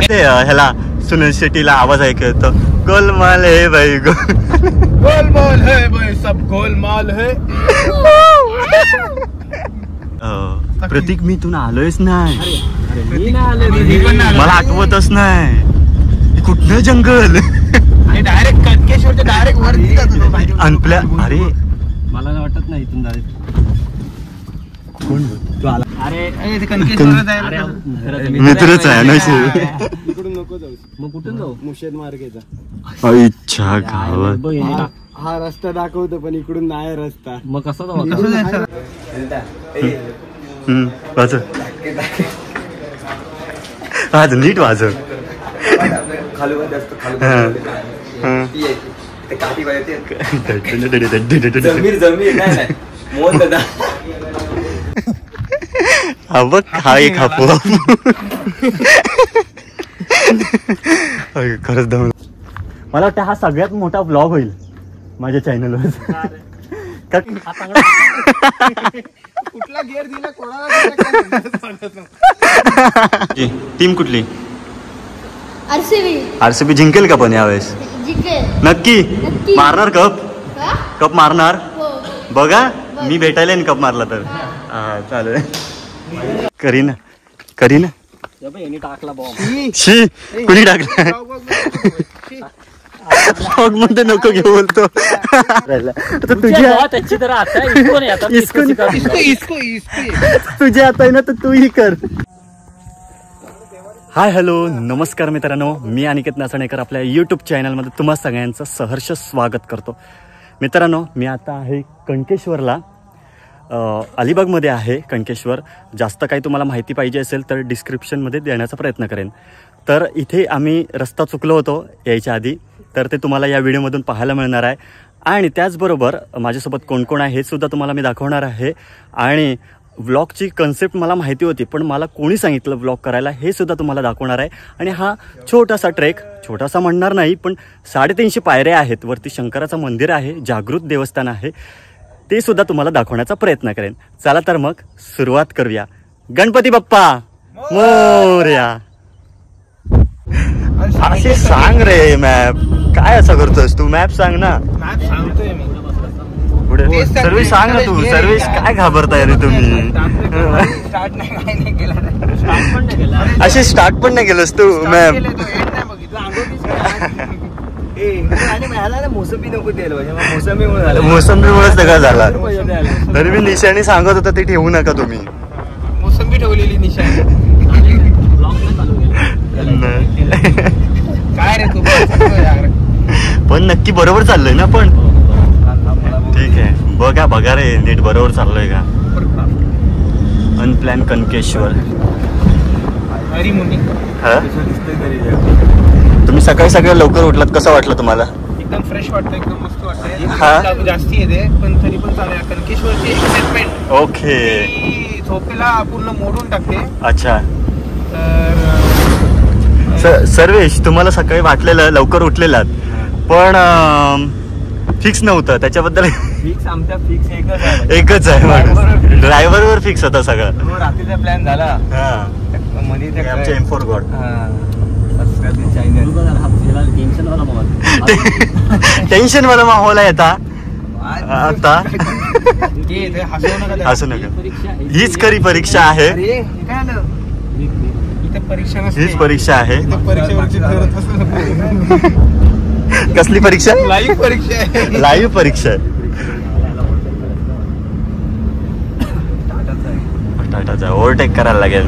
ते ह्याला सुनील शेट्टीला आवाज ऐकू येतो, गोलमाल है भाई गोलमाल है भाई, सब गोलमाल है. प्रतीक मी तुला आलोयच नाही, मला आठवतच नाही कुठलं जंगल. डायरेक्ट कटकेश्वरच्या डायरेक्ट वरती अनप्ल्या. अरे मला वाटत नाही इथून डायरेक्ट कोण तू आला? अरे मित्रच आहे ना. इकडून नको जाऊ, मग कुठून जाऊ? मुर्शेद मार्केटचा. इच्छा गावात हा रस्ता दाखवतो पण इकडून नाही रस्ता. मग कसा जाऊ? वाजव वाजव नीट वाजव. हा बघ, हा एक हापू खरंच दम. मला वाटतं हा सगळ्यात मोठा ब्लॉग होईल माझ्या चॅनलवर. कुठला गिअर दिला कोणाला? टीम कुठली? आरसीबी जिंकेल का पण यावेळेस? नक्की मारणार कप? कप मारणार बघा. मी भेटायला कप मारला तर. हा चालेल. करीन टाकला बॉम्ब. शी कुणी टाकला? मध्ये नको घेऊ बोलतो. तुझ्या आता आहे ना तर तूही कर. हाय हॅलो नमस्कार मित्रांनो, मी अनिकेत नाचणेकर आपल्या यूट्यूब चॅनलमध्ये तुम्हा सगळ्यांचं सहर्ष स्वागत करतो. मित्रांनो, मी आता आहे कणकेश्वरला, अलिबागमध्ये आहे कणकेश्वर. जास्त काही तुम्हाला माहिती पाहिजे असेल तर डिस्क्रिप्शनमध्ये देण्याचा प्रयत्न करेन. तर इथे आम्ही रस्ता चुकलो होतो यायच्या आधी, तर ते तुम्हाला या व्हिडिओमधून पाहायला मिळणार आहे. आणि त्याचबरोबर माझ्यासोबत कोण कोण आहे हे सुद्धा तुम्हाला मी दाखवणार आहे. आणि व्लॉगची कन्सेप्ट मला माहिती होती पण मला कोणी सांगितलं व्लॉग करायला हे सुद्धा तुम्हाला दाखवणार आहे. आणि हा छोटासा ट्रेक, छोटासा म्हणणार नाही पण 350 पायऱ्या आहेत. वरती शंकराचं मंदिर आहे, जागृत देवस्थान आहे, ते सुद्धा तुम्हाला दाखवण्याचा प्रयत्न करेन. चला तर मग सुरुवात करूया. गणपती बाप्पा मोरया. असे सांग रे मॅप, काय असं करतोस तू? मॅप सांग ना. मॅप सांगतोय मी. पुढे सर्विस सांग ना तू. सर्विस काय घाबरताय रे तुम्ही? असे स्टार्ट पण नाही केलंस तू मॅप. मोसंबीमुळेच सगळं झाला. तरी मी निशाणी सांगत होता ती ठेवू नका तुम्ही. मोसंबी ठेवलेली निशाणी. काय रे तू? पण नक्की बरोबर चाललंय ना? पण ठीक आहे, बघा रे नीट बरोबर चाललोय का? अनप्लॅन कणकेश्वर. तुम्ही सकाळी लवकर उठलात, कसं वाटलं तुम्हाला? एकदम फ्रेश वाटतं, एकदम मस्त वाटतंय. जास्ती येते पण तरी पण चालेल. कणकेश्वरची एक्साइटमेंट ओके झोपेला पूर्ण मोडून टाकते. अच्छा. सर्वेश, तुम्हाला सकाळी वाटलेलं लवकर उठलेलात पण फिक्स नव्हतं त्याच्याबद्दल? फिक्स आमचा फिक्स एकच आहे. ड्रायव्हरवर फिक्स होता सगळं. रात्रीचा प्लॅन झाला. आमच्या M4 गॉड. टेन्शन वाला माहोल आहे आता. हसू नका. हीच खरी परीक्षा आहे. हीच परीक्षा आहे. कसली परीक्षा? लाईव्ह परीक्षा आहे. लाईव्ह परीक्षा आहे. टाटाचा ओव्हरटेक करायला लागेल.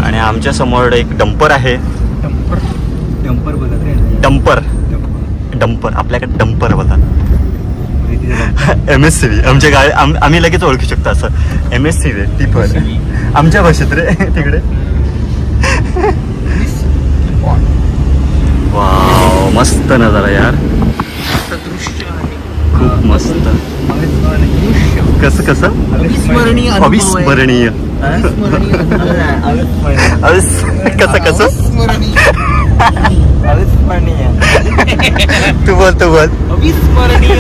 आणि आमच्या समोर एक डंपर आहे. डंपर आपल्याकडे डंपर बोलतात. MSCV आमच्या गाडी आम्ही लगेच ओळखू शकतो असं. MSCV टिपर आमच्या भाषेत रे तिकडे. वाव, मस्त नजारा यार. खूप मस्त. कसं अविस्मरणीय. कसं तू बोल अविस्मरणीय.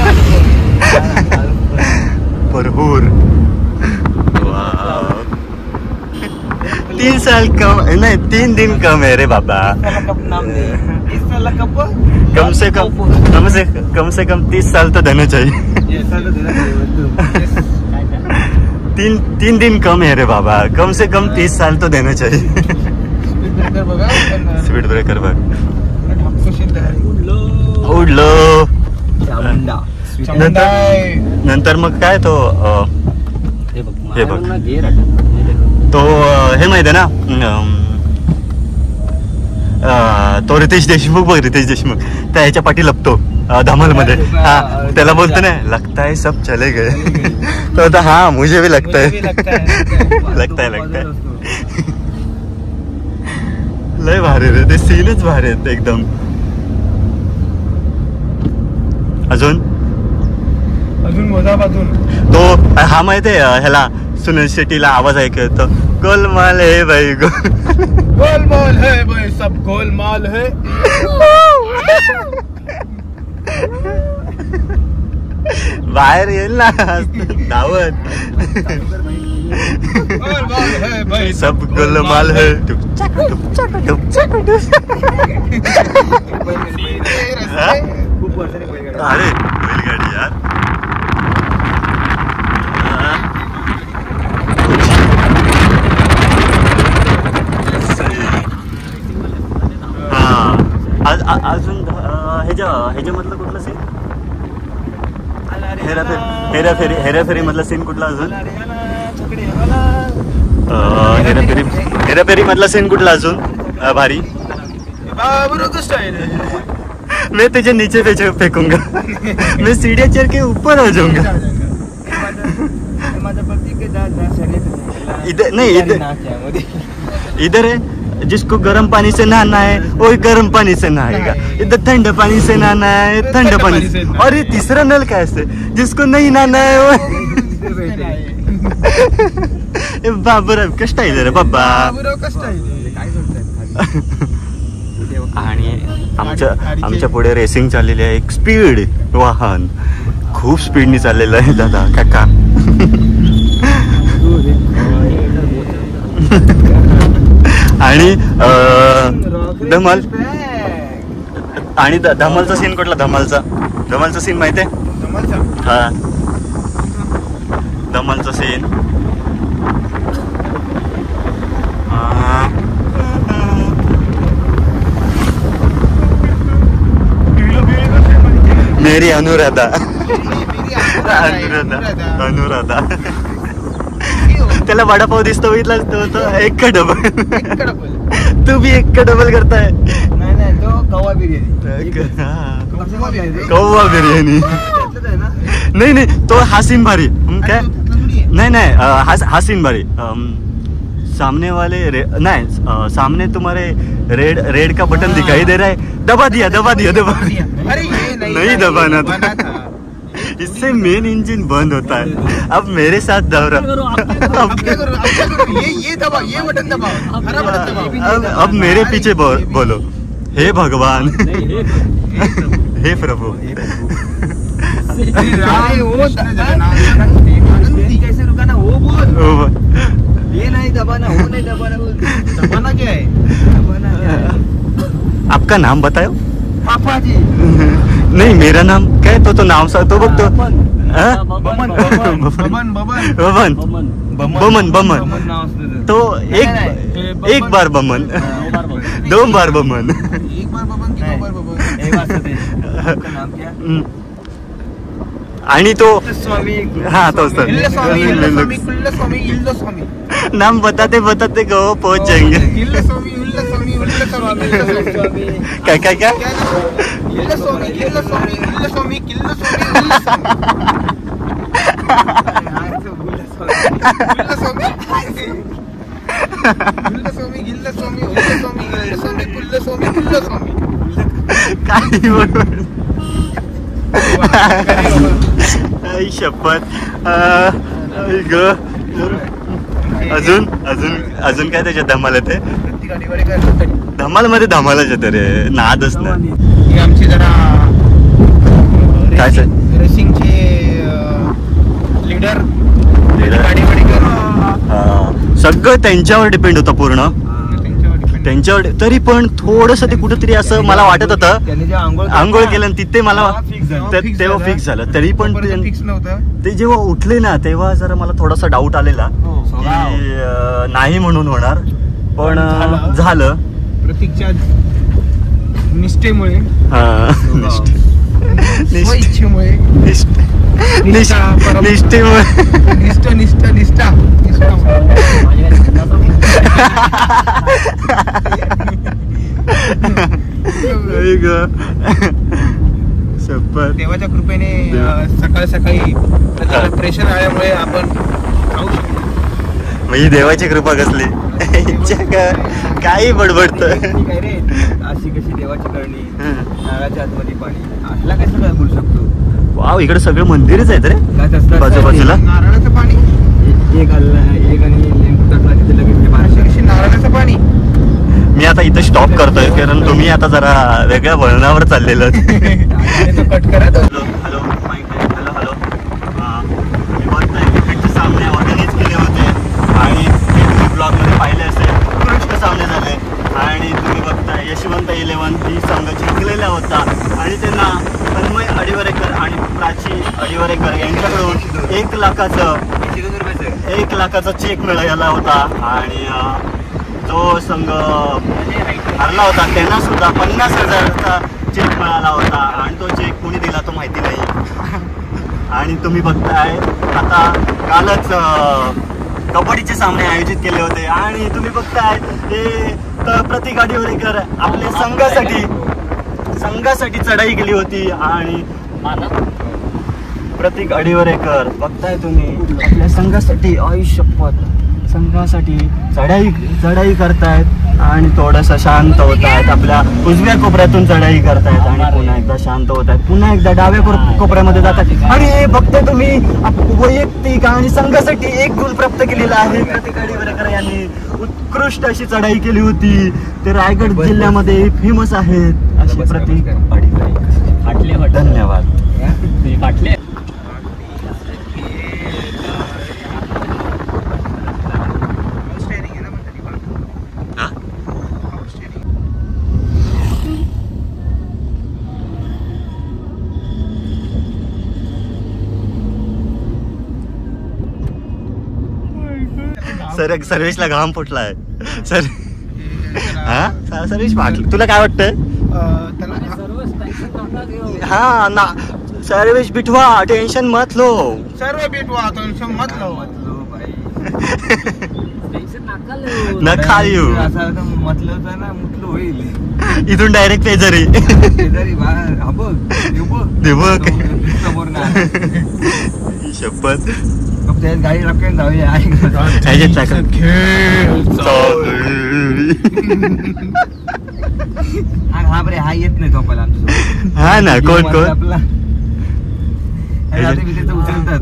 भरपूर 3 साल कम नहीं 3 दिन कम है रे बाबा। कम से कम 30 साल तो देना चाहिए। 3 दिन कम है रे बाबा, कम से कम 30 साल तो देना चाहिए। स्पीड ब्रेकर बघ, उडलो। नंतर मग काय तो हे बघ तो हे माहिती आहे ना तो रितेश देशमुख बघ, रितेश देशमुख त्या ह्याच्या पाठी लपतो धमाल मध्ये। हा त्याला बोलतो ना लगता है सब चले गए तो आता हा मुझे भी लगता है लगता है लय भारी रे ते सीनच भारी आहेत एकदम। अजून तो हा माहिती आहे ह्याला सुनील शेट्टीला आवाज ऐकू येतो गोलमाल है भाई गोलमाल है भाई, सब गोलमाल है। बाहेर येईल ना धावत गोलमाल है भाई, सब गोलमाल है। अरे बैलगाडी यार, अजून ह्याच्यामधलं कुठलं सीन? हेराफेरी मधला सीन कुठला अजून? हेराफेरी मधला सीन कुठला अजून भारी? मैं तुझे नीचे फेंकूंगा, मैं सीढ़ियाँ चढ़ के ऊपर आ जाऊंगा। इधर है जिसको गर्म पानी से नहाना है वो गर्म पानी से नहाएगा, इधर ठंडे पानी से नहाना है ठंडे पानी से। और ये तीसरा नल कैसे जिसको नहीं नहाना है वो बाबूराव कष्ट आहे रे बाबा। आणि आमच्या पुढे रेसिंग चाललेली आहे, एक स्पीड वाहन खूप स्पीडनी चाललेलं आहे दादा काका। आणि धमाल आणि धमालचा सीन कुठला? धमालचा सीन माहिती आहे? हा धमालचा सीन मेरी अनुराधा त्याला वडापाव दिसतो बघितला तो एक डबल, तू भी एक डबल करताय? नाही तो कव्वा बिर्याणी नहीं तो हासिन भारी क्या? नहीं हा सीन भारी। सामने वाले सामने तुम्हारे रेड का बटन दिखाई दे रहा है, दबा दिया। अरे ये नहीं दबाना था, इससे मेन इंजन बंद होता है। अब मेरे साथ दौरा, ये दबा, ये बटन दबाओ, हरा बटन दबाओ। अब मेरे पीछे बोलो हे भगवान, हे प्रभु। कैसे रुका वो बोल, ये नहीं दबाना, वो नहीं दबाना, दबाना क्या है? आपका नाम बताओ। पापा जी। नहीं मेरा नाम क्या है? तो नाम सा तो बघतो बमन तो एक बार बमन, 2 बार बमन, एक बार बमन की 2 बार बमन। आणि तो स्वामी, हाँ तो सर नाम बताते गो पहुंच जाएंगे। क्या शपथ। अजून काय त्याच्यात धमाल येते? धमाल मध्ये धमालच येते रे, नादच ना। आमची जरा काय रेसिंगचे लीडर गाडी सगळं त्यांच्यावर डिपेंड होतं पूर्ण, त्यांच्यावर. तरी पण थोडस ते कुठेतरी असं मला वाटत होतं आंघोळ केलं तिथे मला तेव्हा फिक्स झालं. तरी पण ते जेव्हा उठले ना तेव्हा जरा मला थोडासा डाऊट आलेला की नाही म्हणून होणार, पण झालं प्रतीकच्या निष्ठेमुळे, निष्ठेमुळे निष्ठा देवाच्या कृपेने सकाळ सकाळी प्रेशर आल्यामुळे आपण खाऊ शकतो. म्हणजे देवाची कृपा कसली काही बडबडत अशी कशी देवाची करणी, नारळाच्या आतमध्ये पाणी, असला कसं काय बोलू शकतो. वाव, इकडे सगळं मंदिरच आहेत रे बाजूबाजूला. नारळाचं पाणी एक आणि लिंबू टाकला तिथे लगेच नारळाचं पाणी. मी आता इथं स्टॉप करतोय कारण तुम्ही आता जरा वेगळ्या वळणावर चाललेलं. कट करा. Hello hello hello. मी बघताय क्रिकेटचे सामने ऑर्गनाईज केले होते आणि तुम्ही ब्लॉगमध्ये पाहिले असेल उत्कृष्ट सामने झाले. आणि तुम्ही बघताय यशवंत 11 ही संघ जिंकलेला होता आणि त्यांना तन्मय अडिवरेकर आणि प्राची अडिवरेकर यांच्याकडून 1 लाखाचा चेक मिळाला होता. आणि जो संघ हरला होता त्यांना सुद्धा 50,000चा चेक मिळाला होता आणि तो चेक कोणी दिला तो माहिती नाही. आणि तुम्ही बघताय आता कालच कबड्डीचे सामने आयोजित केले होते आणि तुम्ही बघताय ते प्रतीक अडिवरेकर आपल्या संघासाठी चढाई केली होती. आणि प्रतीक अडिवरेकर बघताय तुम्ही आपल्या संघासाठी संघासाठी चढाई करतायत आणि थोडंसं शांत होत आहेत. आपल्या उजव्या कोपऱ्यातून चढाई करतायत आणि पुन्हा एकदा शांत होत आहेत. पुन्हा एकदा डाव्या कोपऱ्यामध्ये जातात आणि हे बघताय तुम्ही वैयक्तिक आणि संघासाठी 1 गुण प्राप्त केलेला आहे. प्रतीक अडिवरेकर यांनी उत्कृष्ट अशी चढाई केली होती. ते रायगड जिल्ह्यामध्ये फेमस आहेत अशी प्रतीक अडिवरेकर. धन्यवाद. सर्वेशला घाम फुटलाय सर. हा सर्वेश फाटलं. तुला काय वाटतंय? हा ना सर्वेश बिठवा टेन्शन मत लो. सर्व बिठवा टेन्शन मत लो. नका येऊ मतलब ना मुतलो होईल इथून डायरेक्ट पेजरी शपथ. गाडी रक्कन जाऊया हा बरे हा येत नाही झोपायला आमच्या. हा ना कोण आपला उचलतात.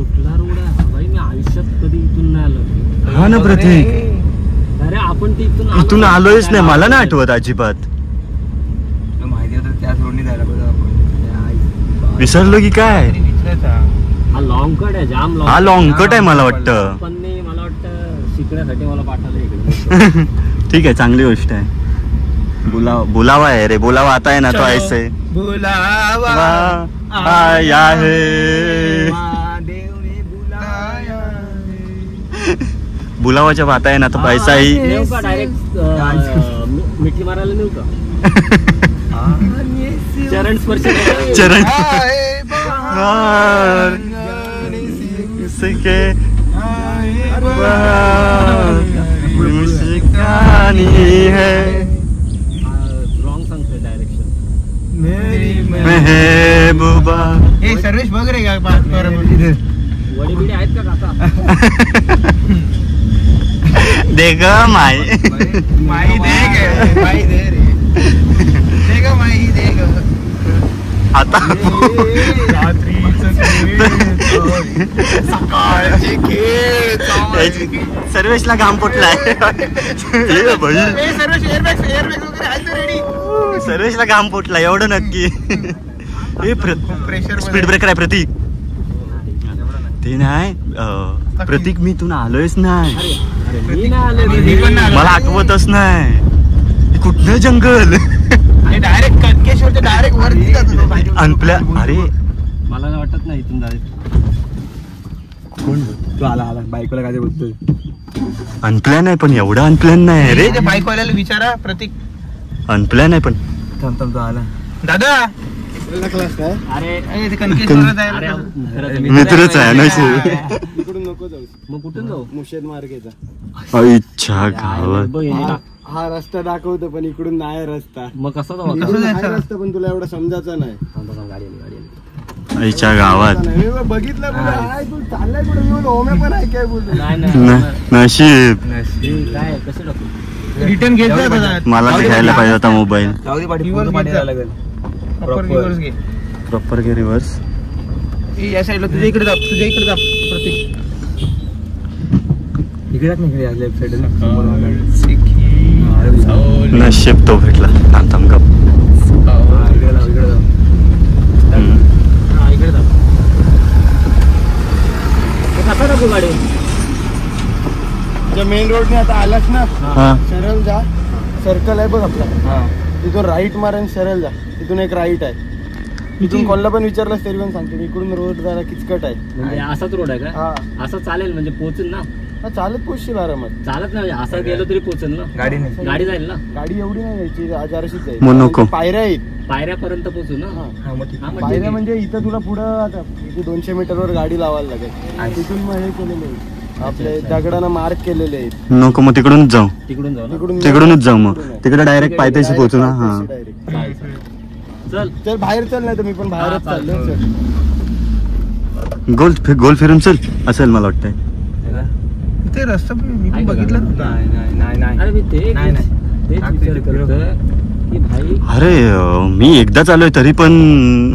मी आयुष्यात कधी इथून नाही आलो. हा ना प्रतीक, अरे आपण ते इथून आलोयच नाही. मला नाही आठवत अजिबात. माहिती होतं त्याच रोडनी जायला पाहिजे आपण. विसरलो की काय? हा लॉंग कट आहे, जाम लॉंग. हा लॉंग कट आहे मला वाटतं. पण मला वाटतं शिकण्यासाठी मला पाठवलं इकडे. ठीक आहे, चांगली गोष्ट आहे. बुलावा है रे, बुलावा आता है ना तो ऐसे बुलावा आया है. बुलावाच्या बात आहे ना तो पैसा ही डायरेक्ट मिठी मारायला नेऊ का? चरण स्पर्श चरण है. रॉंग सांगतोय डायरेक्शन. मेहबूबा हे सर्वेश बघ रे का वडी बिडी आहेत का काका? दे ग माई माई दे ग माई दे रे दे ग माई दे ग. आता सकाळचे खेळ सर्वेशला घाम फुटलाय. सर्वेशला घाम फुटला एवढं नक्की. स्पीड ब्रेकर आहे प्रतीक. ते नाही प्रतीक मी तुला आलोयच नाही. मी नाही आलो मी पण नाही आलो. मला आठवतच नाही कुठलं जंगल. डायरेक्ट कणकेश्वरच्या डायरेक्ट वरती जातो. अनप्ल्या अरे मला नाही वाटत नाही इथून जायचं. कोण तू आला बायकोला काय बोलतोय. अनप्लॅन आहे पण एवढा अनप्लॅन नाही रे. बाईक वाल्याला विचारा प्रतीक. अनप्लॅन आहे पण थांब तो आला. दादा अरे ते कणकेश्वरला जायला अरे लागलं. मित्रच आहे ना इकडून नको जाऊ. मग कुठून जाऊ. मुर्शेद मार्गेचा इच्छा गावात बघ, हे हा रस्ता दाखवतो पण इकडून नाही रस्ता. मग कसा जाऊ आता? इकडून आहे रस्ता पण तुला एवढा समजायचा नाही. थांब, थांब, गाडी आली. आईच्या गावात मी बघितलं कुठं आहे, तू चाललाय कुठं. मी ओमे पण आहे काय बोलतो. नाही नाही नशीब हे काय कसं टाकू. रिटर्न घेत जा दादा. मला घ्यायला पाहिजे होता मोबाईल. Proper reverse घे. प्रॉपर घे रिव्हर्स. या साईडला तुझ्या इकडे जा प्रतीक. इकडे लेफ्ट साइड. नशीब तो भेटला. थांब गप. इकडे जा. कसा टाकू गाडी. मेन रोडने आता आलास ना, हा सरळ जा. सर्कल आहे बघ आपला, तिथून राईट मार आणि सरळ जा. तिथून एक राईट आहे. तिथून कोणाला पण विचारलंस तरी पण सांगते. इकडून रोड जरा किचकट आहे. म्हणजे असाच रोड आहे का. हा असं चालेल म्हणजे पोहोचेल ना. हा, चालत पोचशील आरामात. चालत नाही म्हणजे असं गेलो तरी पोहोचेल ना. गाडी जाईल ना. गाडी एवढी नाही जायची, जराशीच जाईल. मग नको. पायऱ्या आहेत. पायऱ्यापर्यंत पोहोचू ना. हा. हा, मग पायऱ्या म्हणजे इथं तुला पुढं आता इथे 200 मीटरवर गाडी लावायला लागेल. तिथून मग हे केलेले आहे आपले दगडांना मार्क केलेले आहेत. नको मग तिकडूनच जाऊ. तिकडून जाऊ ना. तिकडूनच जाऊ मग. तिकडे डायरेक्ट पायथ्याशी पोहोचू ना. हा चल चल बाहेर चल. नाही तर मी पण बाहेरच चाललो. गोल फिरून चल असेल मला वाटतंय. ते रस्ता पण मी पण बघितला नव्हता. अरे मी तेच विचार करतोय की भाई. अरे मी एकदाच आलोय तरी पण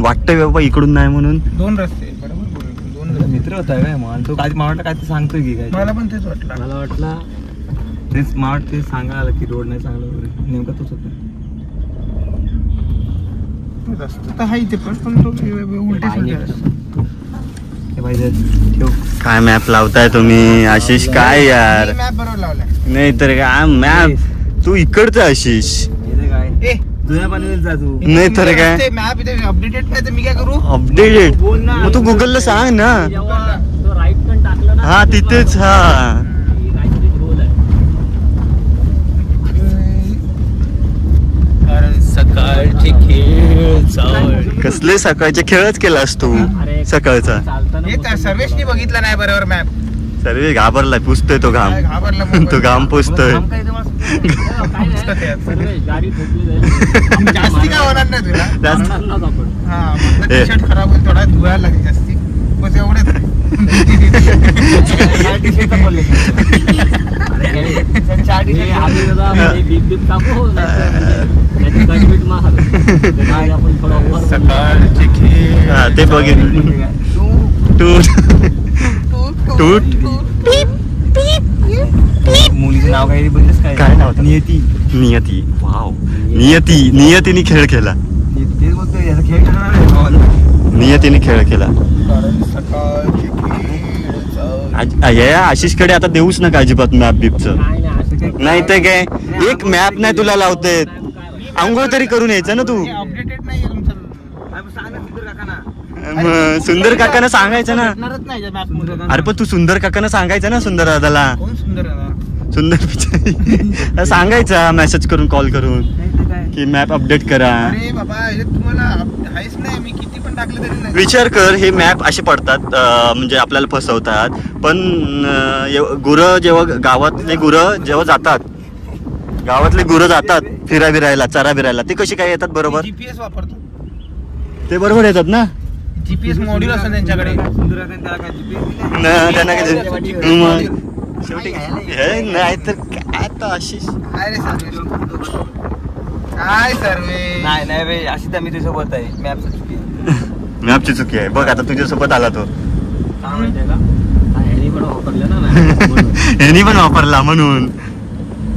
वाटतंय बाबा इकडून नाही म्हणून. 2 रस्ते बरोबर बोललो. 2 रस्ते. मित्र होता काय मग तो काय मला वाटलं काय ते सांगतोय की काय. मला पण तेच वाटलं. मला वाटलं तेच स्मार्ट ते सांगायला की रोड नाही चांगला वगैरे. नेमका तोच होता. रस्ता तर आहे इथे पण तो उलटे ठेव. काय मॅप लावताय तुम्ही आशिष. काय यार मॅप बरोबर लावला. नाही तर काय मॅप. तू इकडचं आशिष. ए जुन्या पाण्यात जा तू. नाही तर काय मॅप इथे अपडेटेड नाही तर मी काय करू. अपडेटेड. बोल ना. मग तू गुगलला सांग ना. जेव्हा तो राईट टर्न टाकला ना. हा तिथेच. हा की काहीतरी रोल आहे. कारण सकाळचे खेळ कसले सकाळचे खेळच केलास तू अरे सकाळचा. चालताना हे तर सर्वेशनी बघितला नाही बरोबर मॅप. सर्व घाबरलाय. पुसतोय तो घाम. घाबरला तो घाम पुसतोय. काय नाही सर्व गाडी ठोकली जाईल. जास्ती काय होणार नाही तुला. जास्त- मारणार नाच आपण. हा फक्त टी-शर्ट खराब होईल थोडा धुवायला लागेल जास्ती. बस एवढंच. हे आम्ही जरा म्हणजे बीप बीप टाकू त्याची कटबीट मार. त्याच्याआधी आपण थोडं वर बोलू. सकाळचे खेळ. हा ते बघितलं. टूट मुलीचं नाव काही बघितलंस काय नाव होतं? नियती. नियती. वाव. नियतीने खेळ केला. तेच बोलतोय याचा खेळ खेळणार. नियतीने खेळ केला. कारण सकाळचे खेळ. या आशिषकडे आता देऊच नका अजिबात मॅप बिपचं. नाही नाही असं काही नाही तर काय एक मॅप नाही तुला लावते. आंघोळ तरी करून यायचं ना तू. अपडेटेड नाहीये तुमचं. मग सुंदर काकांना सांगायचं ना. भेटणारच नाही त्या map मध्ये. अरे पण तू सुंदर काकांना सांगायचं ना. सुंदर दादाला. कोण सुंदर आहे ना? सुंदर पिक्चर सांगायचा मेसेज करून कॉल करून की मॅप अपडेट करा. अरे बाबा हे तुम्हाला आहेच नाही. मी किती पण टाकलं तरी नाही. विचार कर हे मॅप असे पडतात म्हणजे आपल्याला फसवतात. पण गुरं जेव्हा गावातले गुरं जातात फिरायला चारा बिरायला ते कशी काय येतात बरोबर. जीपीएस वापरतो. ते बरोबर येतात ना. जीपीएस मॉड्यूल असतं त्यांच्याकडे. त्यांना काय शेवटी हे नाही तर काय तर आशिष. काय रे सर्वेश? काय सर्वे? नाही रे अशी तर मी तुझ्यासोबत आहे. मॅपचं चुकी आहे. मॅपची चुकी आहे बघ. आता तुझ्यासोबत आला तो. काय माहितीये का ह्यानी पण वापरलं ना map म्हणून. यांनी पण वापरला म्हणून.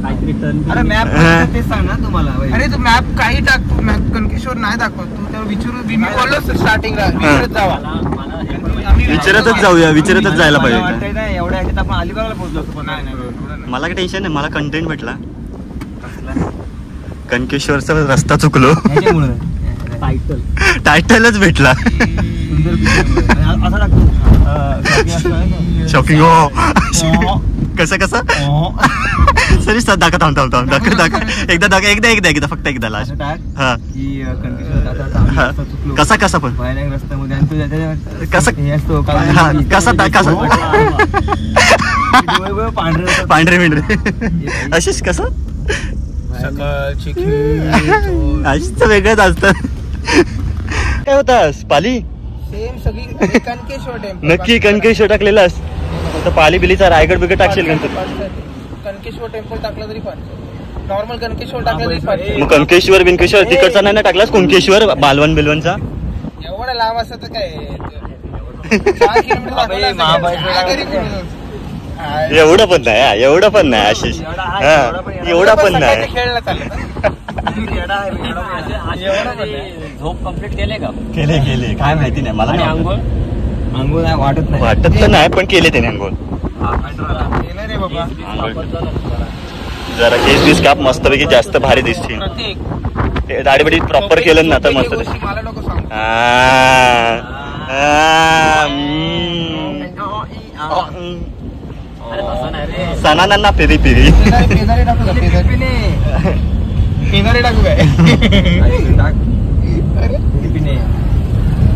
काहीतरी टर्न अरे मॅप हा. तेच सांग ना तुम्हाला अरे तू मॅप काही टाक तू मॅप कणकेश्वर नाही दाखवत तू त्याला विचारू मी बोललो स्टार्टिंगला विचारत जावा विचारतच जाऊया विचारतच जायला पाहिजे एवढ्या ह्याच्यात आपण अलिबागला पोहोचलो असतो पण नाही मला काय टेन्शन नाही मला कंटेंट भेटला कणकेश्वरचा रस्ता चुकलो टायटल टायटलच भेटला असं टाकतो शॉकिंग हो कसं कसं सरी सर दाखव एकदा फक्त एकदा लास्ट हा हा. कसा कसा पण रस्त्यामध्ये कसं हा कसा पांढरे मिंढरे आशिष कसं आशिषचं वेगळंच असतं काय होतास पाली सेम सगळी कणकेश्वर टेम्पल नक्की कणकेश्वर टाकलेलास तर पाली बिलीचा रायगड बिगड टाकशील नंतर कणकेश्वर टेम्पल टाकलं तरी पण नॉर्मल कणकेश्वर टाकलं तरी पण मग कणकेश्वर बिनकेश्वर तिकडचा नाही ना टाकलास कुणकेश्वर बालवन बिलवनचा एवढं लांब असं तर काय 4 किलोमीटर एवढं पण नाही आशिष एवढा पण नाही खेळला चाललं झोप कम्प्लीट केले का केले काय माहिती नाही मला आणि नाही आंघोळ नाही वाटत तर नाही पण केले त्याने अंघोळ केलं रे बाबा जरा केस बीस काप मस्तपैकी जास्त भारी दिसतील प्रत्येक दाढीबडी प्रॉपर केलं ना तर मस्त गोष्टी मला नको सांग अरे तसं नाही रे सणांना पेरी पेदारी टाकू का पेदारी टाकू काय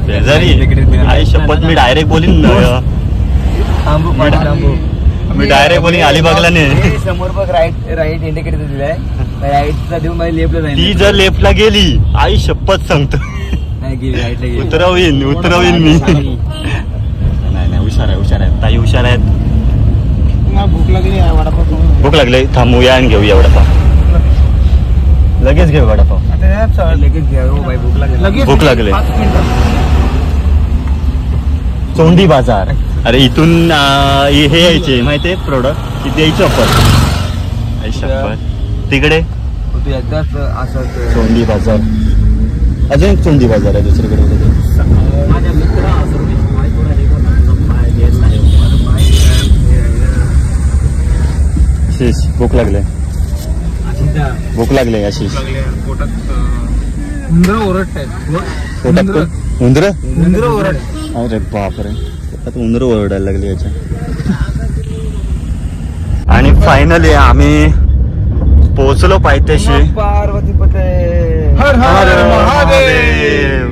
पेजारी आई शपथ मी डायरेक्ट बोलीन मी डायरेक्ट बोलीन अलिबागला नाही समोर बघ राईट इंडिकेटर दिलाय राईटचा देऊन माझ्या लेफ्टला जाईल ती जर लेफ्टला गेली आई शपथ सांगतो नाही गेली राईटला गेली उतरवीन मी नाही हुशार आहे ताई हुशार आहेत भूक लागली वडापाव भूक लागली थांबूया आणि घेऊया वडापाव लगेच घेऊ वडापाव लगेच घ्या बाई भूक लागली भूक लागली. 5 मिनिटं चोंडी बाजार अरे इथून हे यायचे माहितीये प्रोडक्ट किती यायचं ऑफर आई शपथ तिकडे तू एकदाच असं चोंडी बाजार अजून एक चोंडी बाजार आहे दुसरीकडे माझ्या मित्र असं आशिष भूक लागले आशिष पोटात उंदर ओरडतायत पोटात कोण? उंदर ओरड अरे बापरे पोटात उंदर ओरडायला लागली याच्या आणि फायनली आम्ही पोहोचलो पायथ्याशी पार्वती पते हर हर महादेव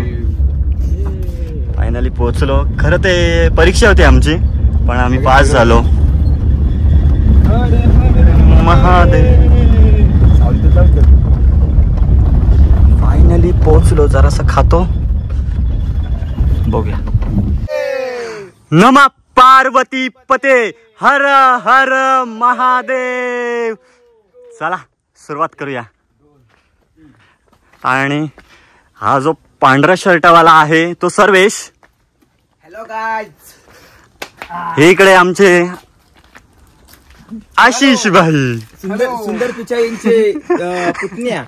फायनली पोहोचलो खरं ते परीक्षा होती आमची पण आम्ही पास झालो महादेव फायनली पोहोचलो जरासं खातो बघूया नमा पार्वती पते हर हर महादेव चला सुरुवात करूया आणि हा जो पांढरा शर्टवाला आहे तो सर्वेश हॅलो गाइस हे इकडे आमचे आशिष भाई सुंदर पिचाईंचे पुतण्या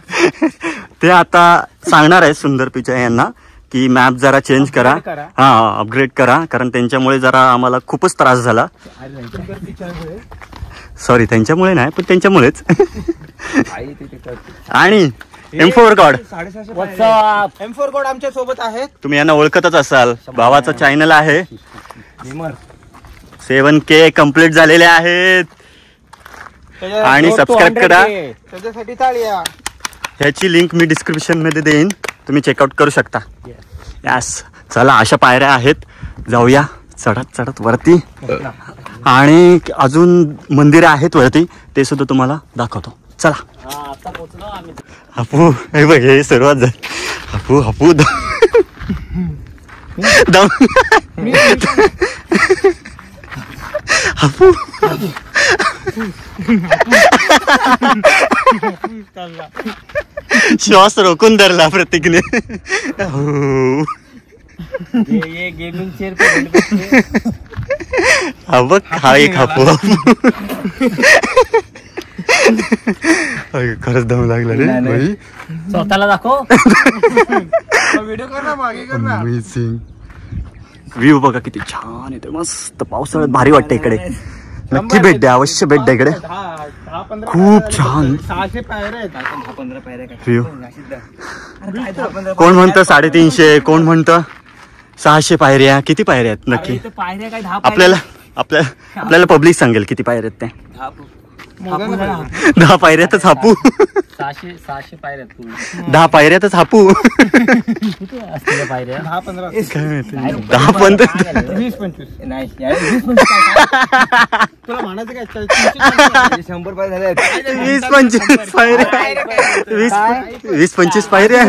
ते आता सांगणार आहे सुंदर पिचाई यांना की मॅप जरा चेंज करा हा अपग्रेड करा कारण त्यांच्यामुळे जरा आम्हाला खूपच त्रास झाला सॉरी त्यांच्यामुळे नाही पण त्यांच्यामुळेच आणि M4 गॉड M4 गॉड आमच्या सोबत आहेत तुम्ही यांना ओळखतच असाल भावाचं चॅनल आहे 7K कम्प्लीट झालेले आहेत आणि सबस्क्राईब करा त्याच्यासाठी टाळ्या ह्याची लिंक मी डिस्क्रिप्शन मध्ये देईन तुम्ही चेकआउट करू शकता यस चला अशा पायऱ्या आहेत जाऊया चढत वरती आणि अजून मंदिरं आहेत वरती ते सुद्धा तुम्हाला दाखवतो चला आता पोहोचलो आम्ही हापू हे बघ हे सुरुवात झाली हापू दम हापू श्वास रोखून धरला प्रत्येकने ये गेमिंग चेअर पे हा बघ हा एक हापू खरंच दम लागला रे भाई. स्वतःला दाखव. व्हिडिओ कर ना, मागे कर ना. अमेझिंग व्ह्यू बघा किती छान येते. मस्त पावसाळ्यात भारी वाटतं इकडे. नक्की भेट द्या, अवश्य भेट द्या इकडे. 10-15 खूप छान 600 पायऱ्या आहेत. 10-15 पायऱ्या काय? व्ह्यू. अरे काय 10-15 कोण म्हणतं 350, कोण म्हणतं 600 पायऱ्या. किती पायऱ्या आहेत नक्की? इथं पायऱ्या काय 10 आपल्याला पब्लिक सांगेल किती पायऱ्या आहेत त्या. 10 पायऱ्यातच हापू. 600 पायऱ्या आहेत पूर्ण. 10 पायऱ्यातच हापू. किती असतील पायऱ्या? 10-15 काय माहिती. 10-15 20-25 नाही तुला म्हणायचं काय 100 पाय झाले. 20-25 पायऱ्या. 20-25 पायऱ्या.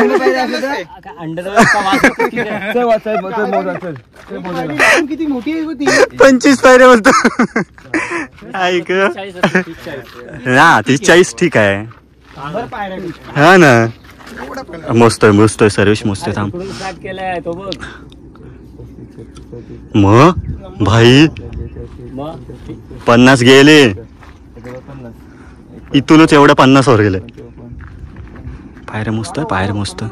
किती मोठी आहे ती. 25 पायऱ्या बोलतो. ऐक ना 30-40 ठीक आहे. हा ना मस्त आहे सर्विस मस्त आहे. थांब स्टार्ट केलाय तो बघ. मग भाई मग 50 गेले इथूनच एवढ्या 50 वर गेले. पायऱ्या मस्त आहे, पायऱ्या मस्त.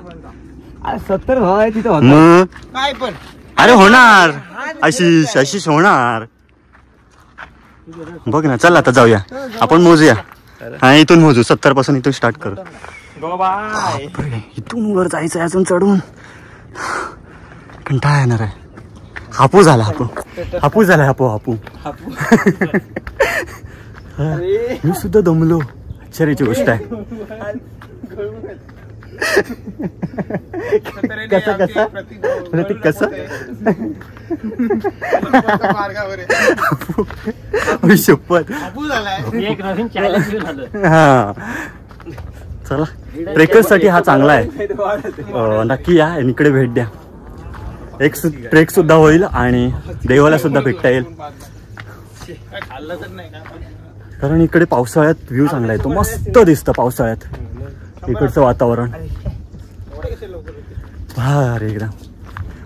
70 आहे तिथं. मग काय पण अरे होणार. आशिष होणार. बघ ना चल आता जाऊया आपण मोजूया. हा इथून मोजू 70 पासून इथून स्टार्ट करू. बापरे, इथून वर जायचं अजून चढून कंटाळा येणार आहे. हापू झाला हापू. मी सुद्धा दमलो. आश्चर्याची गोष्ट आहे. कसं मार्गावर आहे. शपथ. एक नवीन चॅलेंज झालं. हा चला ट्रेकर्स साठी हा चांगला आहे. नक्की या आणि इकडे भेट द्या. एक ट्रेक सुद्धा होईल आणि देवाला सुद्धा भेटता येईल. कारण इकडे पावसाळ्यात व्ह्यू चांगला येतो. मस्त दिसतं पावसाळ्यात इकडचं वातावरण. भारी एकदम.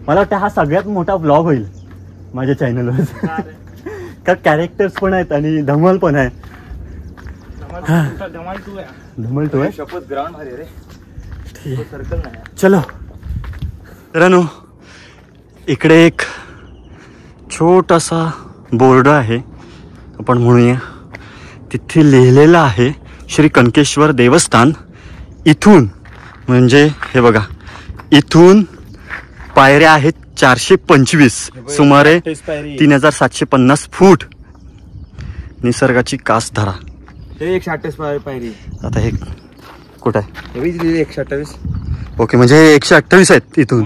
मला वाटतं हा सगळ्यात मोठा व्लॉग होईल माझ्या चॅनलवर. का कॅरेक्टर्स पण आहेत आणि धमाल पण आहे. धमाल टू आहे. शपथ ग्राउंड भारी रे. ठीक सर्कल नाही. चलो रनो. इकडे एक छोटासा बोर्ड आहे आपण म्हणूया. तिथे लिहिलेलं आहे श्री कणकेश्वर देवस्थान. इथून म्हणजे हे बघा इथून पायऱ्या आहेत 425 सुमारे 3750 फूट. निसर्गाची कास धरा. 128 पायरी. आता हे कुठं आहे? 128. ओके म्हणजे 128 आहेत इथून.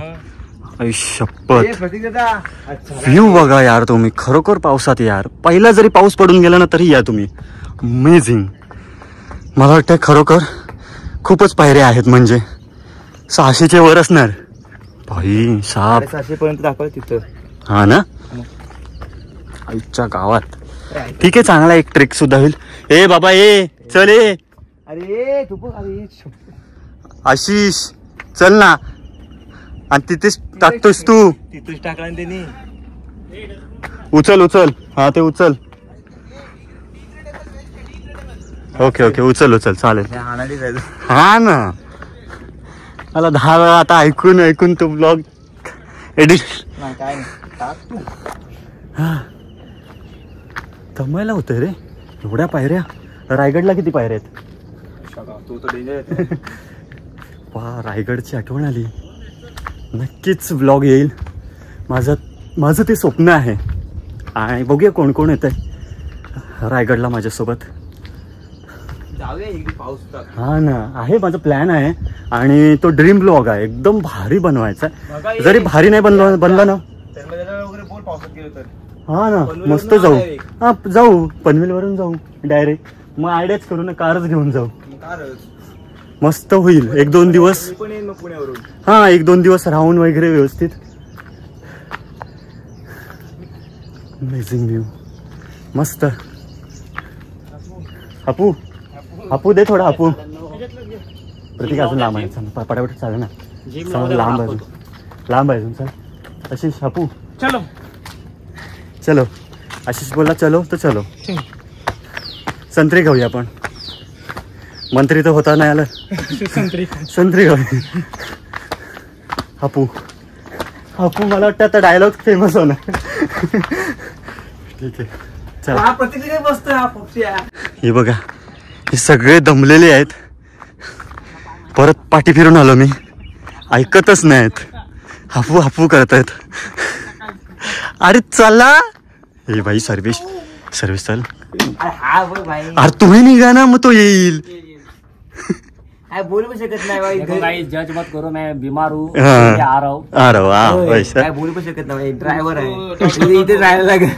शपथ. व्ह्यू बघा यार तुम्ही खरोखर पावसात यार. पहिला जरी पाऊस पडून गेला ना तरी या तुम्ही. अमेझिंग. मला वाटतं खरोखर खूपच पायऱ्या आहेत. म्हणजे 600च्या वर असणार भाई. 750 पर्यंत दाखवलं तिथं. हा ना आईच्या गावात. ठीक आहे चांगला एक ट्रेक सुद्धा होईल. ए बाबा ए चल ए. अरे तू बघ. अरे आशिष चल ना. आणि तिथेच टाकतोस तू. तिथूच टाकला ना त्यांनी. उचल हा ते उचल. ओके उचल चालेल. हा ना मला 10 वेळा आता ऐकून तो ब्लॉग एडिट काय नाही टाक तू. दमायला होतंय रे एवढ्या पायऱ्या. रायगडला किती पायऱ्या आहेत? तू तर डेंजर. वा रायगडची आठवण आली. नक्कीच व्लॉग येईल. माझं ते स्वप्न आहे. आणि बघूया कोण कोण येत आहे रायगडला माझ्यासोबत. जाऊया एकदा पाऊस. हा ना आहे माझा प्लॅन आहे. आणि तो ड्रीम ब्लॉग आहे. एकदम भारी बनवायचा. जरी भारी नाही बनला ना बोल पावसात गेलो तर. हा ना मस्त जाऊ. हा जाऊ पनवेल वरून जाऊ डायरेक्ट. मग आयडियाच करू ना कारच घेऊन जाऊ. मस्त होईल. 1-2 दिवस. पण येईन मग पुण्यावरून. हा 1-2 दिवस राहून वगैरे व्यवस्थित. अमेझिंग व्ह्यू मस्त. हापू दे थोडा. हापू प्रतीक अजून लांब आहे. पटापट चालेल ना. लांब आहे अजून. चल आशिष हापू चलो. आशिष बोला चलो तर चलो. संत्रे खाऊया आपण. मंत्री तर होता नाही आलं. संत्री होय. हापू मला वाटतं आता डायलॉग फेमस होणार. ठीक आहे चला. हे बघा हे सगळे दमलेले आहेत. परत पाठी फिरून आलो मी. ऐकतच नाहीत. हापू करत आहेत. अरे चला. हे भाई सर्विस चल. अरे तुम्ही निघा ना मग तो येईल. बोलू शकत नाही भाई. जज मत करो, मैं बीमार हूँ. आ रहा हूँ. बोलू पण शकत नाही. ड्रायव्हर आहे इथे जायला लागेल.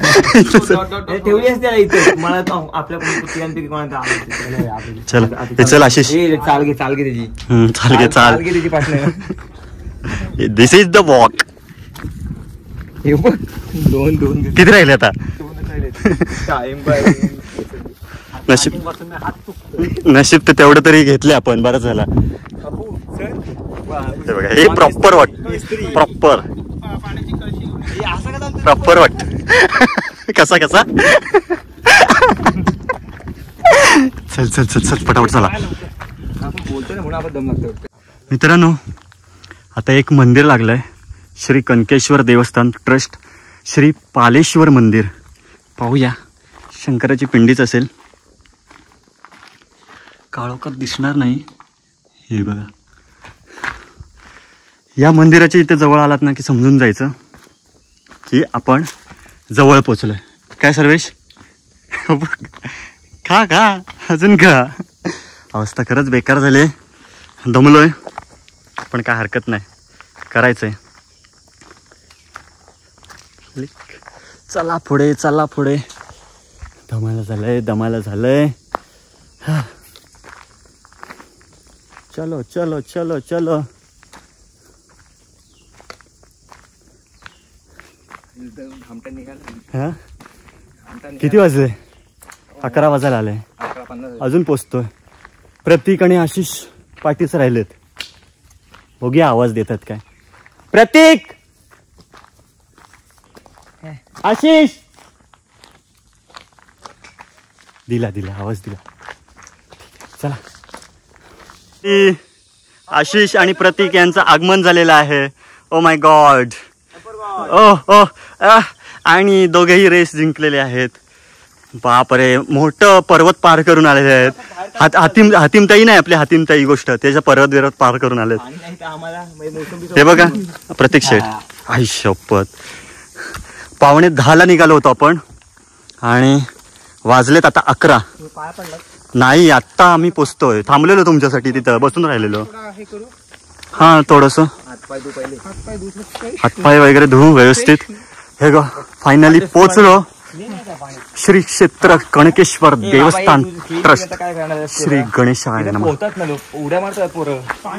ठेवली असते इथे. मला आपल्या चल चल आशिष. चाल घे त्याची. चाल घे त्याची पाठवण. दिस इज द वॉक. दोन किती राहिले आता. नशीब तर तेवढं तरी घेतले आपण. बरं झाला. हे प्रॉपर वाट कसा चल पटापट चला. मित्रांनो आता एक मंदिर लागलंय. श्री कनकेश्वर देवस्थान ट्रस्ट, श्री पालेश्वर मंदिर. पाहूया. शंकराची पिंडीच असेल. काळोखात दिसणार नाही. हे बघा. या मंदिराच्या इथे जवळ आलात ना की समजून जायचं की आपण जवळ पोचलोय. काय सर्वेश. खा अजून खा. अवस्था खरंच बेकार झाली. दमलोय पण काय हरकत नाही. करायचंय. चला पुढे. दमाला झालंय. चलो. हा किती वाजले. 11 वाजायला आले. अजून पोचतोय. प्रतीक आणि आशिष पाठीच राहिलेत. बघूया आवाज देतात काय. प्रतीक आशिष. दिला आवाज दिला. चला. आशिष आणि प्रतीक यांचं आगमन झालेलं आहे. Oh my God. आणि दोघेही रेस जिंकलेले आहेत. बापरे. मोठं पर्वत पार करून आलेले आहेत. हातीमताई नाही आपली हातीमताई गोष्ट. त्याच्या पर्वत पार करून आलेत. हे बघा प्रतीक शेठ. आई शपथ. 9:45 निघालो होतो आपण आणि वाजलेत आता 11. नाही आत्ता आम्ही पोचतोय. थांबलेलो तुमच्यासाठी तिथं बसून राहिलेलो. हा थोडस हातपाय वगैरे धुवून व्यवस्थित. हे ग फायनली पोचलो. श्री क्षेत्र कणकेश्वर देवस्थान ट्रस्ट, श्री गणेशाय नमः.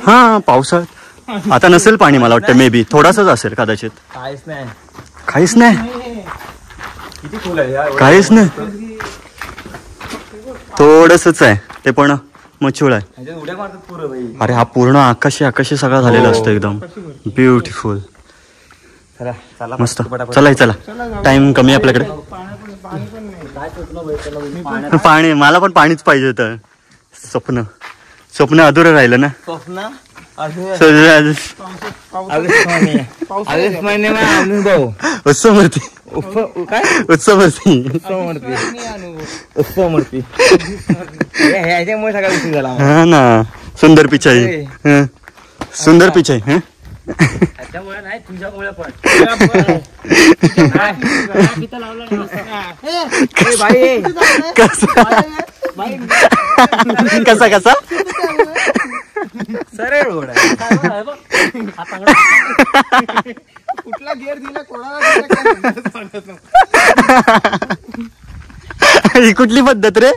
हा पावसाळ्यात आता नसेल पाणी. मला वाटतं मे बी थोडासाच असेल कदाचित. काहीच नाही. थोडसच आहे ते पण मच्छूळ आहे. अरे हा पूर्ण आकाशी सगळा झालेला असतो. एकदम ब्युटिफुल. मस्त. चला. टाइम कमी आपल्याकडे. पाणी. मला पण पाणीच पाहिजे होतं. स्वप्न अधुरं राहिलं ना. हा ना. सुंदर पिचाई. त्याच्यामुळे नाही तुझ्यामुळे पण. कसा सरळ रोड आहे. कुठला गिअर दिला कोणाला. ही कुठली पद्धत रे.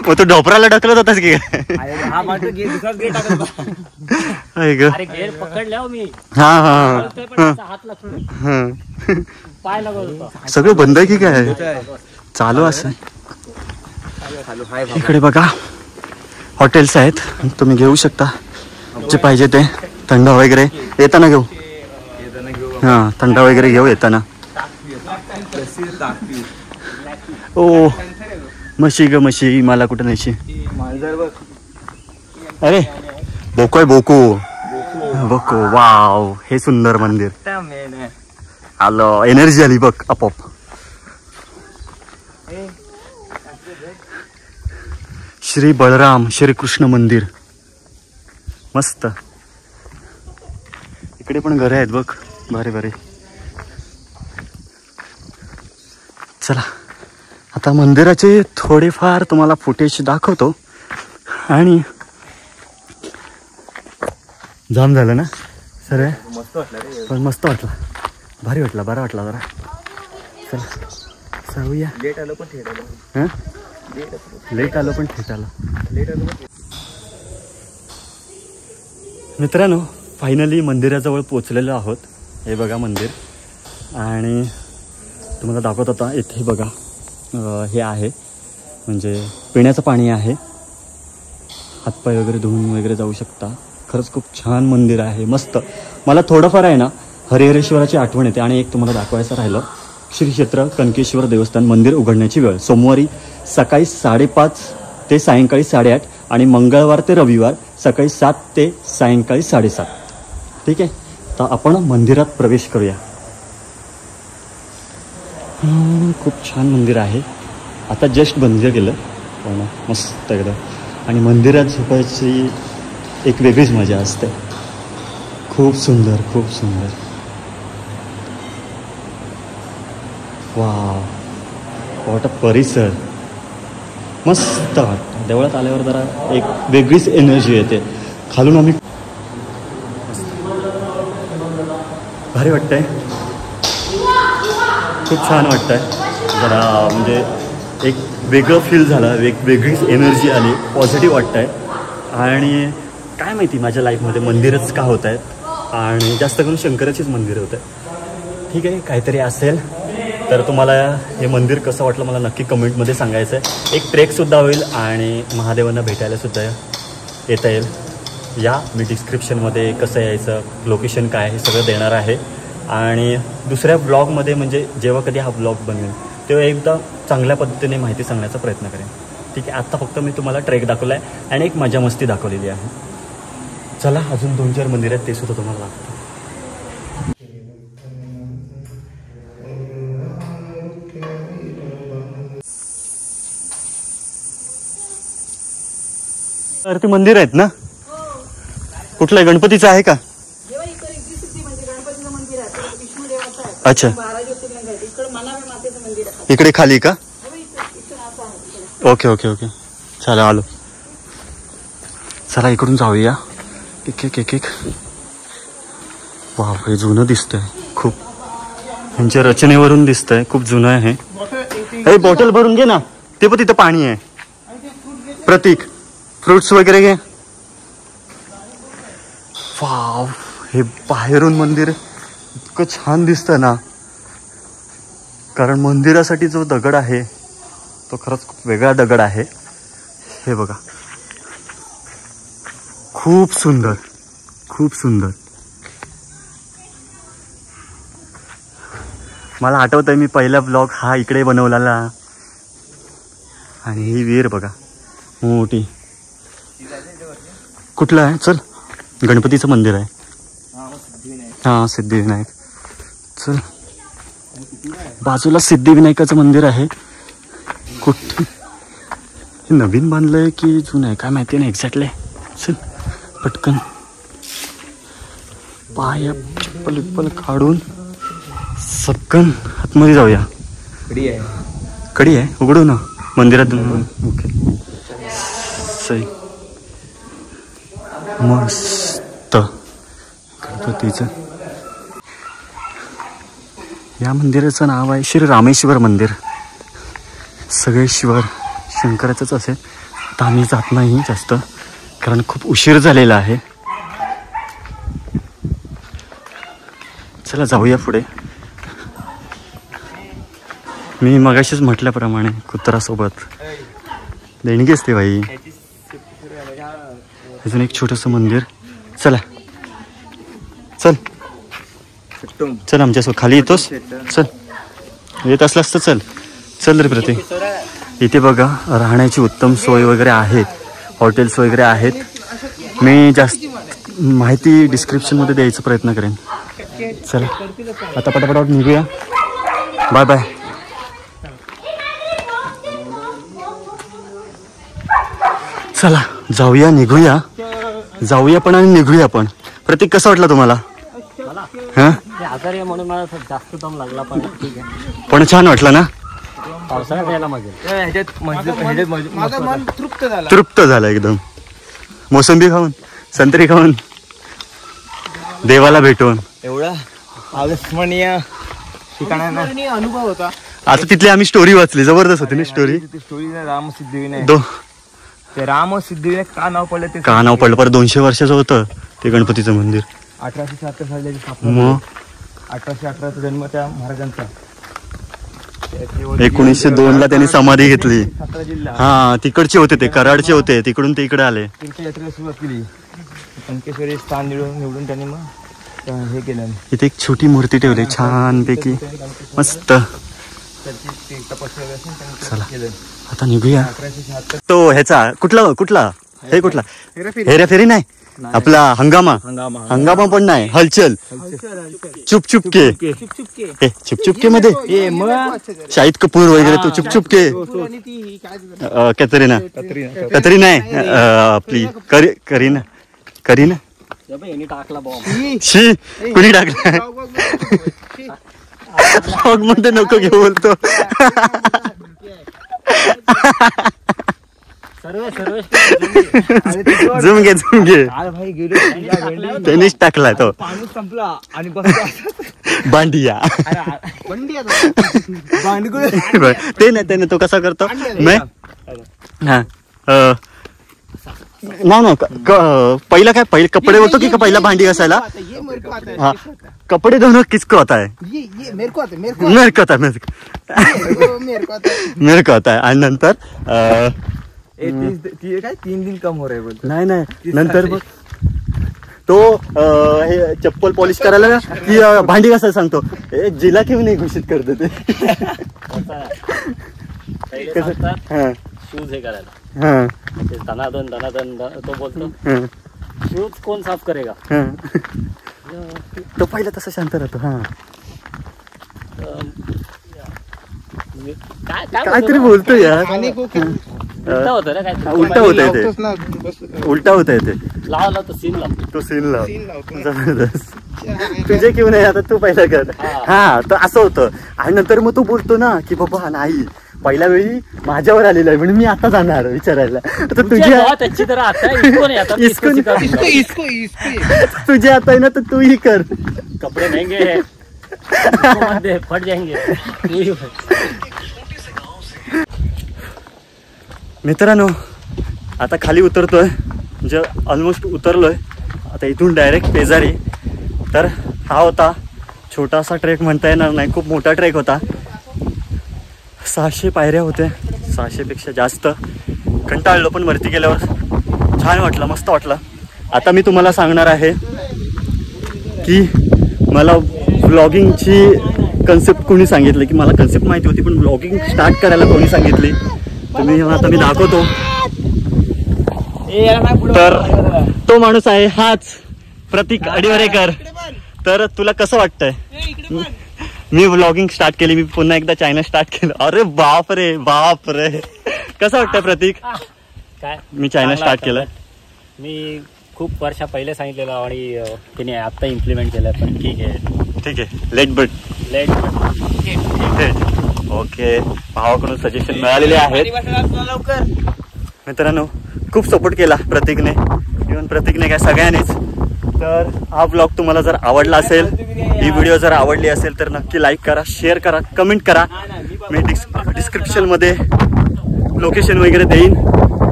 मग तू ढोपराला ढकलत होतास की काय. पकडल्या मी. पाय लागत. सगळं बंद आहे की काय. चालू असं. इकडे बघा हॉटेल्स आहेत. तुम्ही घेऊ शकता जे पाहिजे ते. थंड वगैरे येताना घेऊ. हा थंड वगैरे घेऊ येताना. ओ म्हशी ग म्हशी, मला कुठं नाहीशी. अरे बोको आहे बोको. बोको वाव, हे सुंदर मंदिर. आलं, एनर्जी आली बघ आपोआप. श्री बळराम श्रीकृष्ण मंदिर मस्त. इकडे पण घरे आहेत बघ, भारी भारी. चला आता मंदिराचे थोडेफार तुम्हाला फुटेज दाखवतो. आणि जाम झालं ना सर, मस्त वाटलं रे. पण मस्त वाटला, भारी वाटला, बरा वाटला जरा. चला जाऊया. लेट आलो पण थेट आलो. हां लेट आलो पण थेट आलो. मित्रांनो फायनली मंदिराजवळ पोचलेलो आहोत. हे बघा मंदिर. आणि तुम्हाला दाखवत होता इथे बघा, हे आहे म्हणजे पिण्याचं पाणी आहे, हातपाय वगैरे धुवून वगैरे जाऊ शकता. खरंच खूप छान मंदिर आहे, मस्त. मला थोडंफार आहे ना हरिहरेश्वराची आठवण येते. आणि एक तुम्हाला दाखवायचं राहिलं, श्री क्षेत्र कनकेश्वर देवस्थान मंदिर उघडण्याची वेळ सोमवारी सकाळी 5:30 ते सायंकाळी 8:30 आणि मंगळवार ते रविवार सकाळी 7 ते सायंकाळी 7:30. ठीक आहे, तर आपण मंदिरात प्रवेश करूया. खूप छान मंदिर आहे. आता जस्ट बंद केलं पण मस्त एकदम. आणि मंदिरात झोपायची एक वेगळीच मजा असते. खूप सुंदर, खूप सुंदर. वाव, वॉट अ परिसर. मस्त वाटतं. देवळात आल्यावर जरा एक वेगळीच एनर्जी येते. खालून आम्ही भारी वाटतंय, खूप छान वाटतंय. जरा म्हणजे एक वेगळं फील झालं, वेगळीच एनर्जी आली, पॉझिटिव्ह वाटतंय. आणि काय माहिती माझ्या लाईफमध्ये मंदिरच का होत आहेत, आणि जास्त करून शंकराचीच मंदिरं होत आहेत. ठीक आहे, काहीतरी असेल तर तुम्हाला हे मंदिर कसं वाटलं मला नक्की कमेंटमध्ये सांगायचं आहे. एक ट्रेकसुद्धा होईल आणि महादेवांना भेटायलासुद्धा येता येईल. या मी डिस्क्रिप्शनमध्ये कसं यायचं, लोकेशन काय, हे सगळं देणार आहे. आणि दुसऱ्या ब्लॉगमध्ये म्हणजे जेव्हा कधी हा ब्लॉग बनेल तेव्हा एकदा चांगल्या पद्धतीने माहिती सांगण्याचा प्रयत्न करेन. ठीक आहे, आत्ता फक्त मी तुम्हाला ट्रेक दाखवला आहे आणि एक मजा मस्ती दाखवलेली आहे. चला अजून 2-4 मंदिर आहेत, ते सुद्धा तुम्हाला दाखवतो. तर ते मंदिर आहेत ना, कुठलं आहे, गणपतीचं आहे का? अच्छा, इकडे खाली का? ओके ओके ओके, चला आलो. चला इकडून जाऊया. एक वाव, हे जुनं दिसतंय खूप. यांच्या रचनेवरून दिसतंय खूप जुनं आहे. हे बॉटल भरून घे ना, ते पण तिथं पाणी आहे. प्रतीक फ्रुट्स वगैरे घे. वाव, हे बाहेरून मंदिर इतकं छान दिसतं ना, कारण मंदिरासाठी जो दगड आहे तो खरंच खूप वेगळा दगड आहे. हे बघा, खूप सुंदर, खूप सुंदर. मला आठवतंय मी पहिला ब्लॉग हा इकडे बनवलेला. आणि ही विहीर बघा मोठी. कुठलं आहे? चल, गणपतीचं मंदिर आहे. हां, सिद्धिविनायक. चल, बाजूला सिद्धिविनायकाचं मंदिर आहे. कुठे हे नवीन बांधलंय की जुनं आहे काय माहिती नाही एक्झॅक्टली. चल पटकन पाय चप्पल विप्पल काढून सटकन आतमध्ये जाऊया. कडी आहे, उघडू ना मंदिरात. ओके, सही, मस्त. गणपतीचं या मंदिराचं नाव आहे श्री रामेश्वर मंदिर. सगळे श्वर शंकराचंच असेल. तर आम्ही जात नाही जास्त, कारण खूप उशीर झालेला आहे. चला जाऊया पुढे. मी मगाशीच म्हटल्याप्रमाणे कुत्रासोबत देणगी असते बाई. अजून एक छोटंसं मंदिर. चला चल चल, आमच्यासोबत खाली येतोस. चल येत असलास तर चल रे प्रतीक. इथे बघा राहण्याची उत्तम सोय वगैरे आहे, हॉटेल्स वगैरे आहेत. मी जास्त माहिती डिस्क्रिप्शनमध्ये द्यायचा प्रयत्न करेन. चला आता पटापट निघूया. Bye bye. चला जाऊया पण आणि निघूया पण. प्रतीक कसं वाटलं तुम्हाला? हां आजारी आहे म्हणून मला जास्त दम लागला, पण ठीक आहे. पण छान वाटलं ना? पावसाळ्यात यायला माझं मन तृप्त झालं एकदम. मोसंबी खाऊन, संत्री खाऊन, देवाला भेटून एवढा अविस्मरणीय ठिकाणा अनुभव होता. आता तिथली आम्ही स्टोरी वाचली, जबरदस्त होती ना स्टोरी. रामसिद्धिविनायक. ते रामसिद्धिविनायक का नाव पडलं ते का नाव पडलं? पर 200 वर्षाचं होतं ते गणपतीचं मंदिर. 1876 साली स्थापना. मग 1818 जन्म त्या महाराजांचा. 1902 ला त्यांनी समाधी घेतली. सातारा जिल्हा हा तिकडचे होते ते, कराडचे होते, तिकडून ते इकडे आले. तीर्थयात्रेला सुरुवात केली. कंकेश्वरी स्थान निवडून त्यांनी मग हे केलं. इथे एक छोटी मूर्ती ठेवली छान पैकी, मस्त. चला आता निघूया. तो ह्याचा कुठला हे कुठला हेरा फेरी नाही आपला हंगामा पण नाही. हलचल चुपचुपके चुपचुपके मध्ये शाहिद कपूर वगैरे तो चुपचुपके. कतरीना आहे आपली करीना टाकला बॉम्ब. शी कुणी टाकला? मग म्हणते नको घेऊ बोलतो. झुम घे त्यांनीच टाकला तो. संपला आणि बांडिया ते नाही तो कसा करतो हा नाही पहिला काय कपडे होतो की पहिला भांडी घासायला? हा कपडे धोना किसको आता है मेरे को आता है. आणि नंतर 3 दिन कम हो रहे बोलतो. नाही नंतर मग तो हे चप्पल पॉलिश करायला ना की भांडी घासायला सांगतो. जिला घेऊन नाही घोषित करतो ते. शूज हे करायला हा धनाधन तो बोलतो शूज कोण साफ करेगा. तो पहिला तसा शांत राहतो. हा काहीतरी बोलतो यार. उलटा होत आहे ते. लावला तो सीन लाव जबरदस्त. तुझे किंवा नाही आता तू पहिला कर. हा तर असं होतं. आणि नंतर मग तू बोलतो ना की बाबा नाही पहिल्या वेळी माझ्यावर आलेला आहे म्हणून मी आता जाणार विचारायला. तर तुझी तुझे आता आहे ना तर तूही कर. कपडे महंगे फट जाएंगे. मित्रांनो आता खाली उतरतोय, म्हणजे ऑलमोस्ट उतरलोय आता. इथून डायरेक्ट पेजारी. तर हा होता छोटासा ट्रेक म्हणता येणार नाही, खूप मोठा ट्रेक होता. 600 पायऱ्या होत्या, 600 पेक्षा जास्त. कंटाळलो पण वरती गेल्यावर छान वाटलं, मस्त वाटलं. आता मी तुम्हाला सांगणार आहे की मला व्लॉगिंगची कन्सेप्ट कोणी सांगितली, की मला कन्सेप्ट माहिती होती पण व्लॉगिंग स्टार्ट करायला कोणी सांगितली तुम्ही आता मी दाखवतो. तर तो माणूस आहे हाच प्रतीक अडिवरेकर. तर तुला कसं वाटतंय? मी व्लॉगिंग स्टार्ट केली, मी पुन्हा एकदा चॅनल स्टार्ट केलं. अरे बाप रे कसं वाटतंय प्रतीक? काय मी चॅनल स्टार्ट केलं. मी खूप वर्षा पहिले सांगितलेलं आणि तिने आता इम्प्लिमेंट केलं. पण ठीक आहे लेट बट ओके. भावाकडून सजेशन मिळालेले आहेत. मित्रांनो खूप सपोर्ट केला प्रतीकने, इव्हन प्रतीकने काय सगळ्यांनीच. तर हा ब्लॉग तुम्हाला जर आवडला असेल, ही व्हिडिओ जर आवडली असेल तर नक्की लाईक करा, शेअर करा, कमेंट करा. मी डिस्क्रिप्शनमध्ये लोकेशन वगैरे देईन.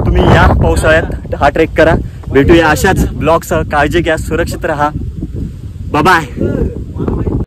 तुम्ही या पावसाळ्यात हा ट्रेक करा. भेटूया अशाच ब्लॉगसह. काळजी घ्या, सुरक्षित राहा. बाय.